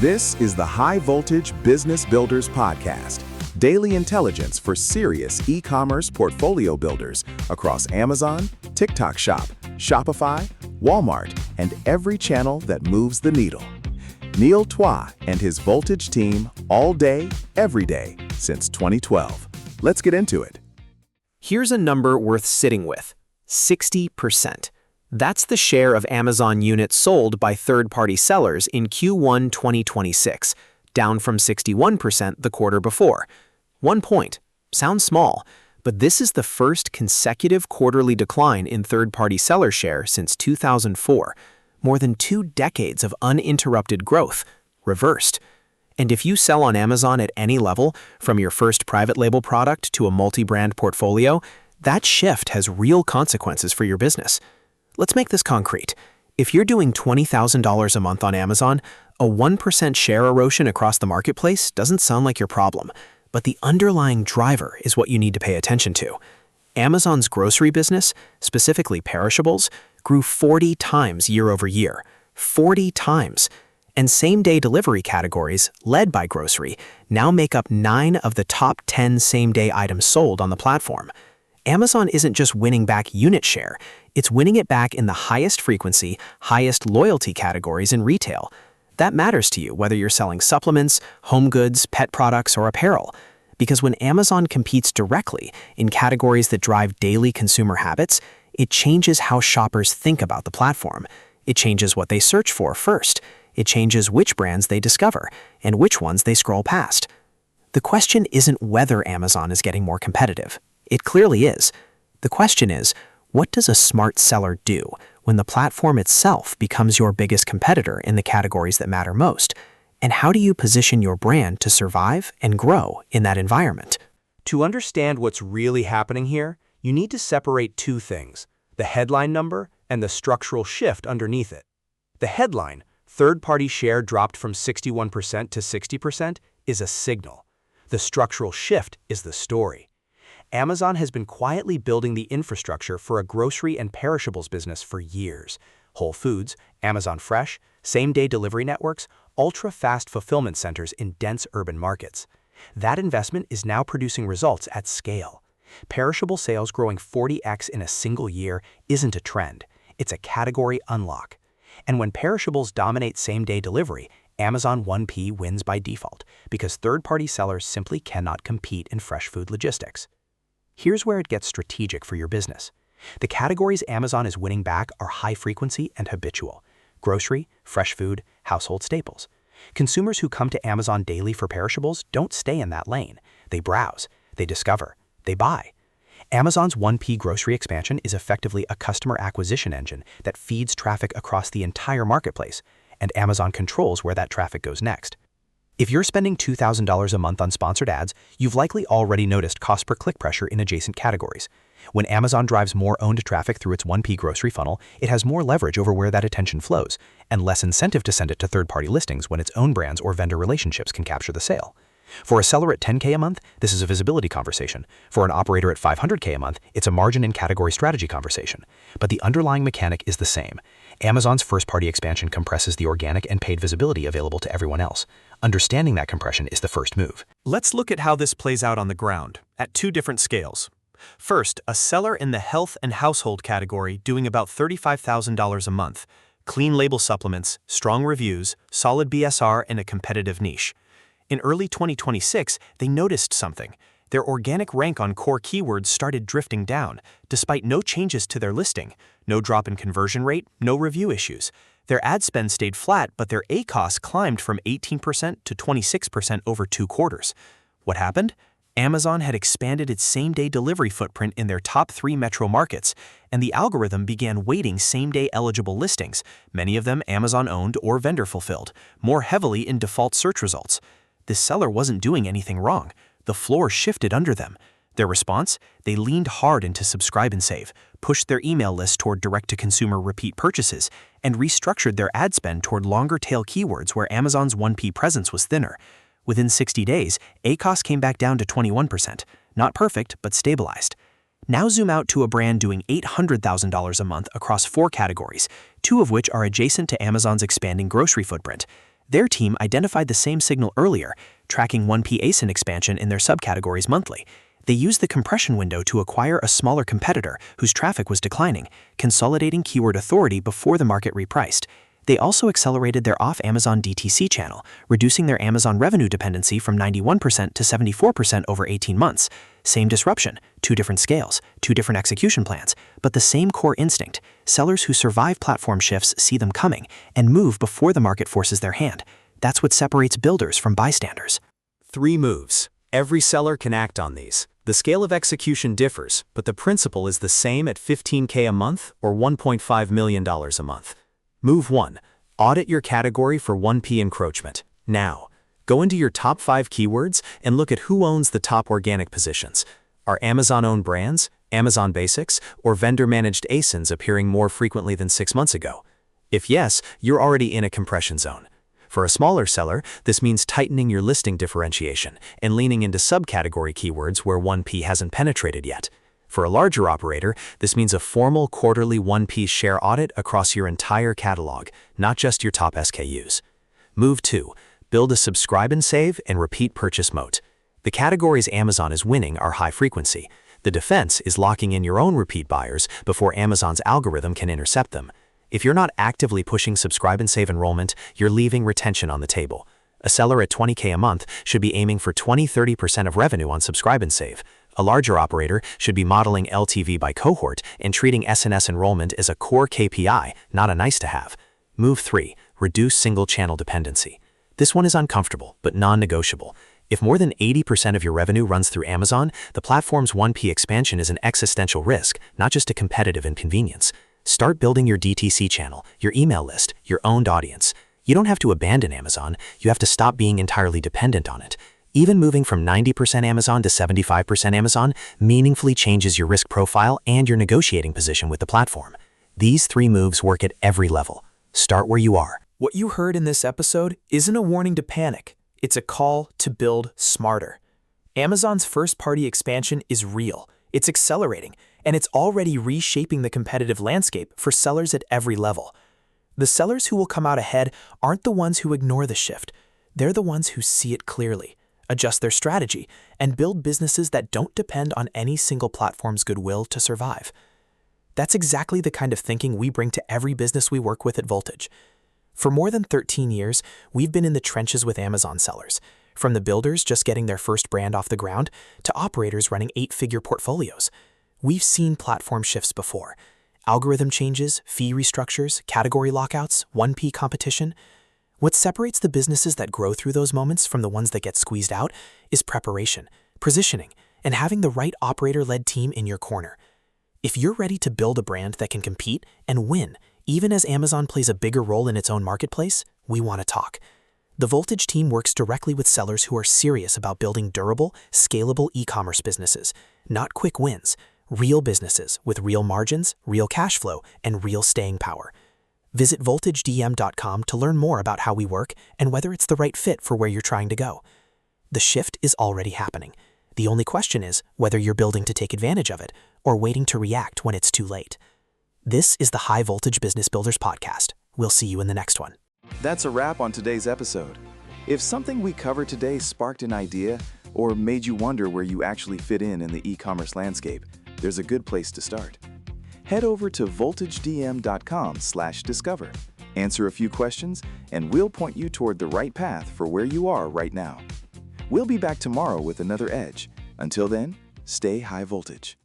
This is the High Voltage Business Builders Podcast, daily intelligence for serious e-commerce portfolio builders across Amazon, TikTok Shop, Shopify, Walmart, and every channel that moves the needle. Neil Twa and his Voltage team all day, every day since 2012. Let's get into it. Here's a number worth sitting with: 60%. That's the share of Amazon units sold by third-party sellers in Q1 2026, down from 61% the quarter before. 1 point. Sounds small, but this is the first consecutive quarterly decline in third-party seller share since 2004. More than 2 decades of uninterrupted growth, reversed. And if you sell on Amazon at any level, from your first private label product to a multi-brand portfolio, that shift has real consequences for your business. Let's make this concrete. If you're doing $20,000 a month on Amazon, a 1% share erosion across the marketplace doesn't sound like your problem, but the underlying driver is what you need to pay attention to. Amazon's grocery business, specifically perishables, grew 40 times year over year. 40 times. And same-day delivery categories, led by grocery, now make up 9 of the top 10 same-day items sold on the platform. Amazon isn't just winning back unit share, it's winning it back in the highest frequency, highest loyalty categories in retail. That matters to you whether you're selling supplements, home goods, pet products, or apparel. Because when Amazon competes directly in categories that drive daily consumer habits, it changes how shoppers think about the platform. It changes what they search for first. It changes which brands they discover and which ones they scroll past. The question isn't whether Amazon is getting more competitive. It clearly is. The question is, what does a smart seller do when the platform itself becomes your biggest competitor in the categories that matter most? And how do you position your brand to survive and grow in that environment? To understand what's really happening here, you need to separate 2 things: the headline number and the structural shift underneath it. The headline, third-party share dropped from 61% to 60%, is a signal. The structural shift is the story. Amazon has been quietly building the infrastructure for a grocery and perishables business for years. Whole Foods, Amazon Fresh, same-day delivery networks, ultra-fast fulfillment centers in dense urban markets. That investment is now producing results at scale. Perishable sales growing 40x in a single year isn't a trend. It's a category unlock. And when perishables dominate same-day delivery, Amazon 1P wins by default because third-party sellers simply cannot compete in fresh food logistics. Here's where it gets strategic for your business. The categories Amazon is winning back are high frequency and habitual: grocery, fresh food, household staples. Consumers who come to Amazon daily for perishables don't stay in that lane. They browse, they discover, they buy. Amazon's 1P grocery expansion is effectively a customer acquisition engine that feeds traffic across the entire marketplace, and Amazon controls where that traffic goes next. If you're spending $2,000 a month on sponsored ads, you've likely already noticed cost per click pressure in adjacent categories. When Amazon drives more owned traffic through its 1P grocery funnel, it has more leverage over where that attention flows, and less incentive to send it to third-party listings when its own brands or vendor relationships can capture the sale. For a seller at $10K a month, this is a visibility conversation. For an operator at $500K a month, it's a margin and category strategy conversation. But the underlying mechanic is the same. Amazon's first-party expansion compresses the organic and paid visibility available to everyone else. Understanding that compression is the first move. Let's look at how this plays out on the ground, at 2 different scales. First, a seller in the health and household category doing about $35,000 a month. Clean label supplements, strong reviews, solid BSR, and a competitive niche. In early 2026, they noticed something. Their organic rank on core keywords started drifting down, despite no changes to their listing. No drop in conversion rate, no review issues. Their ad spend stayed flat, but their ACoS climbed from 18% to 26% over 2 quarters. What happened? Amazon had expanded its same-day delivery footprint in their top 3 metro markets, and the algorithm began weighting same-day eligible listings, many of them Amazon-owned or vendor-fulfilled, more heavily in default search results. This seller wasn't doing anything wrong. The floor shifted under them. Their response? They leaned hard into Subscribe and Save, pushed their email list toward direct-to-consumer repeat purchases, and restructured their ad spend toward longer-tail keywords where Amazon's 1P presence was thinner. Within 60 days, ACoS came back down to 21%. Not perfect, but stabilized. Now zoom out to a brand doing $800,000 a month across 4 categories, 2 of which are adjacent to Amazon's expanding grocery footprint. Their team identified the same signal earlier, tracking 1P ASIN expansion in their subcategories monthly. They used the compression window to acquire a smaller competitor whose traffic was declining, consolidating keyword authority before the market repriced. They also accelerated their off-Amazon DTC channel, reducing their Amazon revenue dependency from 91% to 74% over 18 months. Same disruption, two different scales, two different execution plans, but the same core instinct. Sellers who survive platform shifts see them coming and move before the market forces their hand. That's what separates builders from bystanders. 3 moves. Every seller can act on these. The scale of execution differs, but the principle is the same at $15K a month or $1.5 million a month. Move 1. Audit your category for 1P encroachment. Now, go into your top 5 keywords and look at who owns the top organic positions. Are Amazon-owned brands, Amazon Basics, or vendor-managed ASINs appearing more frequently than 6 months ago? If yes, you're already in a compression zone. For a smaller seller, this means tightening your listing differentiation and leaning into subcategory keywords where 1P hasn't penetrated yet. For a larger operator, this means a formal quarterly 1P share audit across your entire catalog, not just your top SKUs. Move 2. Build a subscribe and save and repeat purchase moat. The categories Amazon is winning are high frequency. The defense is locking in your own repeat buyers before Amazon's algorithm can intercept them. If you're not actively pushing subscribe and save enrollment, you're leaving retention on the table. A seller at $20K a month should be aiming for 20–30% of revenue on subscribe and save. A larger operator should be modeling LTV by cohort and treating SNS enrollment as a core KPI, not a nice-to-have. Move 3. Reduce single-channel dependency. This one is uncomfortable, but non-negotiable. If more than 80% of your revenue runs through Amazon, the platform's 1P expansion is an existential risk, not just a competitive inconvenience. Start building your DTC channel, your email list, your owned audience. You don't have to abandon Amazon, you have to stop being entirely dependent on it. Even moving from 90% Amazon to 75% Amazon meaningfully changes your risk profile and your negotiating position with the platform. These 3 moves work at every level. Start where you are. What you heard in this episode isn't a warning to panic. It's a call to build smarter. Amazon's first-party expansion is real. It's accelerating, and it's already reshaping the competitive landscape for sellers at every level. The sellers who will come out ahead aren't the ones who ignore the shift. They're the ones who see it clearly, adjust their strategy, and build businesses that don't depend on any single platform's goodwill to survive. That's exactly the kind of thinking we bring to every business we work with at Voltage. For more than 13 years, we've been in the trenches with Amazon sellers, from the builders just getting their first brand off the ground to operators running 8-figure portfolios. We've seen platform shifts before. Algorithm changes, fee restructures, category lockouts, 1P competition. What separates the businesses that grow through those moments from the ones that get squeezed out is preparation, positioning, and having the right operator-led team in your corner. If you're ready to build a brand that can compete and win, even as Amazon plays a bigger role in its own marketplace, we want to talk. The Voltage team works directly with sellers who are serious about building durable, scalable e-commerce businesses, not quick wins, real businesses with real margins, real cash flow, and real staying power. Visit voltagedm.com to learn more about how we work and whether it's the right fit for where you're trying to go. The shift is already happening. The only question is whether you're building to take advantage of it or waiting to react when it's too late. This is the High Voltage Business Builders Podcast. We'll see you in the next one. That's a wrap on today's episode. If something we covered today sparked an idea or made you wonder where you actually fit in the e-commerce landscape, there's a good place to start. Head over to voltagedm.com/discover, answer a few questions, and we'll point you toward the right path for where you are right now. We'll be back tomorrow with another edge. Until then, stay high voltage.